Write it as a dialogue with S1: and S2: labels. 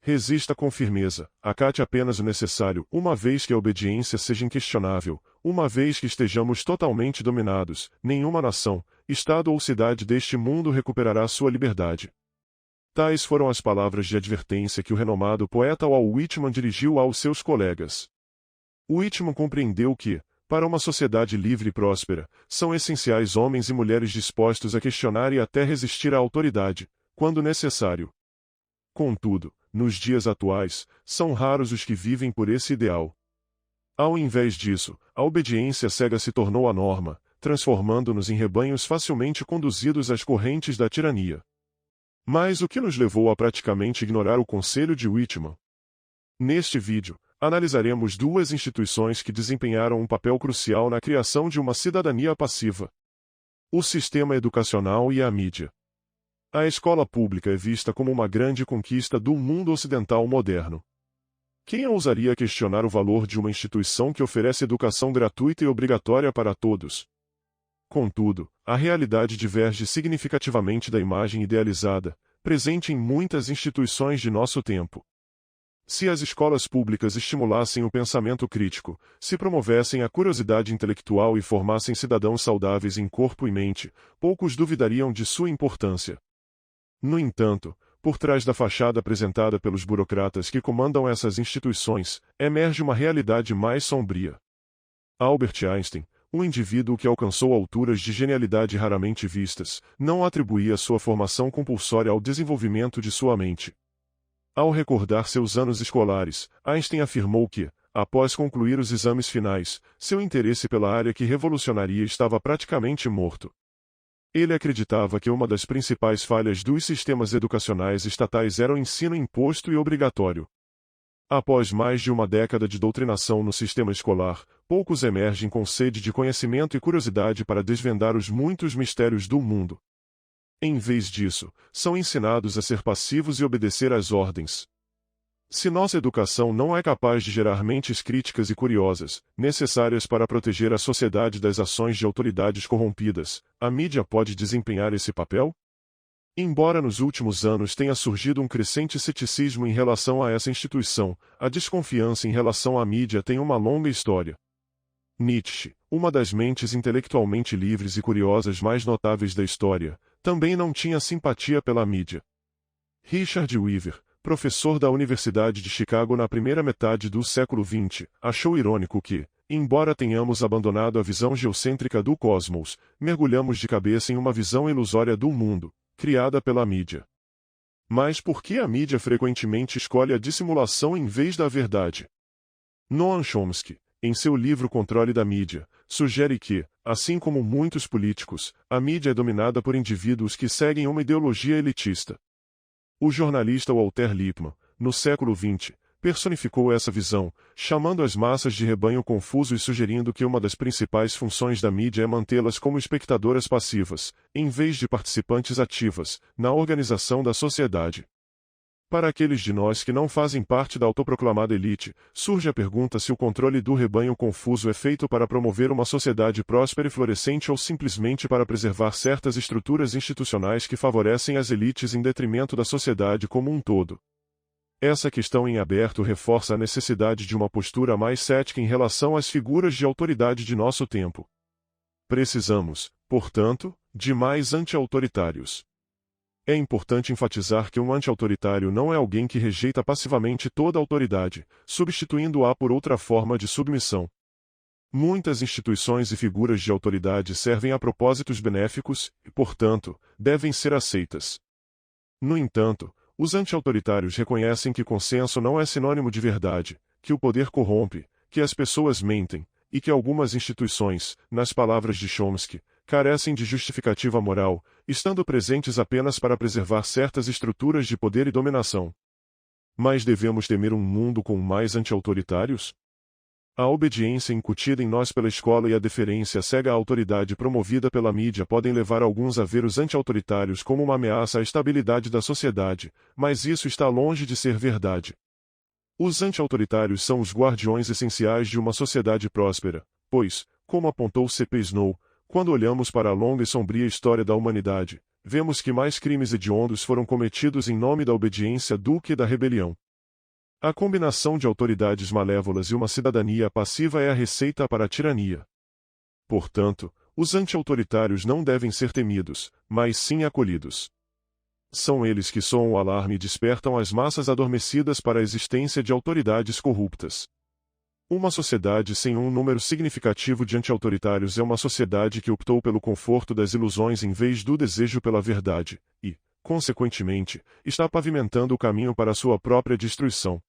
S1: Resista com firmeza, acate apenas o necessário, uma vez que a obediência seja inquestionável, uma vez que estejamos totalmente dominados, nenhuma nação, estado ou cidade deste mundo recuperará sua liberdade. Tais foram as palavras de advertência que o renomado poeta Walt Whitman dirigiu aos seus colegas. Whitman compreendeu que, para uma sociedade livre e próspera, são essenciais homens e mulheres dispostos a questionar e até resistir à autoridade, quando necessário. Contudo, nos dias atuais, são raros os que vivem por esse ideal. Ao invés disso, a obediência cega se tornou a norma, transformando-nos em rebanhos facilmente conduzidos às correntes da tirania. Mas o que nos levou a praticamente ignorar o conselho de Whitman? Neste vídeo, analisaremos duas instituições que desempenharam um papel crucial na criação de uma cidadania passiva: o sistema educacional e a mídia. A escola pública é vista como uma grande conquista do mundo ocidental moderno. Quem ousaria questionar o valor de uma instituição que oferece educação gratuita e obrigatória para todos? Contudo, a realidade diverge significativamente da imagem idealizada, presente em muitas instituições de nosso tempo. Se as escolas públicas estimulassem o pensamento crítico, se promovessem a curiosidade intelectual e formassem cidadãos saudáveis em corpo e mente, poucos duvidariam de sua importância. No entanto, por trás da fachada apresentada pelos burocratas que comandam essas instituições, emerge uma realidade mais sombria. Albert Einstein, um indivíduo que alcançou alturas de genialidade raramente vistas, não atribuía sua formação compulsória ao desenvolvimento de sua mente. Ao recordar seus anos escolares, Einstein afirmou que, após concluir os exames finais, seu interesse pela área que revolucionaria estava praticamente morto. Ele acreditava que uma das principais falhas dos sistemas educacionais estatais era o ensino imposto e obrigatório. Após mais de uma década de doutrinação no sistema escolar, poucos emergem com sede de conhecimento e curiosidade para desvendar os muitos mistérios do mundo. Em vez disso, são ensinados a ser passivos e obedecer às ordens. Se nossa educação não é capaz de gerar mentes críticas e curiosas, necessárias para proteger a sociedade das ações de autoridades corrompidas, a mídia pode desempenhar esse papel? Embora nos últimos anos tenha surgido um crescente ceticismo em relação a essa instituição, a desconfiança em relação à mídia tem uma longa história. Nietzsche, uma das mentes intelectualmente livres e curiosas mais notáveis da história, também não tinha simpatia pela mídia. Richard Weaver, professor da Universidade de Chicago na primeira metade do século XX, achou irônico que, embora tenhamos abandonado a visão geocêntrica do cosmos, mergulhamos de cabeça em uma visão ilusória do mundo, criada pela mídia. Mas por que a mídia frequentemente escolhe a dissimulação em vez da verdade? Noam Chomsky, em seu livro Controle da Mídia, sugere que, assim como muitos políticos, a mídia é dominada por indivíduos que seguem uma ideologia elitista. O jornalista Walter Lippmann, no século XX, personificou essa visão, chamando as massas de rebanho confuso e sugerindo que uma das principais funções da mídia é mantê-las como espectadoras passivas, em vez de participantes ativas, na organização da sociedade. Para aqueles de nós que não fazem parte da autoproclamada elite, surge a pergunta se o controle do rebanho confuso é feito para promover uma sociedade próspera e florescente ou simplesmente para preservar certas estruturas institucionais que favorecem as elites em detrimento da sociedade como um todo. Essa questão em aberto reforça a necessidade de uma postura mais cética em relação às figuras de autoridade de nosso tempo. Precisamos, portanto, de mais anti-autoritários. É importante enfatizar que um anti-autoritário não é alguém que rejeita passivamente toda autoridade, substituindo-a por outra forma de submissão. Muitas instituições e figuras de autoridade servem a propósitos benéficos e, portanto, devem ser aceitas. No entanto, os anti-autoritários reconhecem que consenso não é sinônimo de verdade, que o poder corrompe, que as pessoas mentem, e que algumas instituições, nas palavras de Chomsky, carecem de justificativa moral, estando presentes apenas para preservar certas estruturas de poder e dominação. Mas devemos temer um mundo com mais anti-autoritários? A obediência incutida em nós pela escola e a deferência cega à autoridade promovida pela mídia podem levar alguns a ver os anti-autoritários como uma ameaça à estabilidade da sociedade, mas isso está longe de ser verdade. Os anti-autoritários são os guardiões essenciais de uma sociedade próspera, pois, como apontou C.P. Snow, quando olhamos para a longa e sombria história da humanidade, vemos que mais crimes hediondos foram cometidos em nome da obediência do que da rebelião. A combinação de autoridades malévolas e uma cidadania passiva é a receita para a tirania. Portanto, os anti-autoritários não devem ser temidos, mas sim acolhidos. São eles que soam o alarme e despertam as massas adormecidas para a existência de autoridades corruptas. Uma sociedade sem um número significativo de anti-autoritários é uma sociedade que optou pelo conforto das ilusões em vez do desejo pela verdade, e, consequentemente, está pavimentando o caminho para sua própria destruição.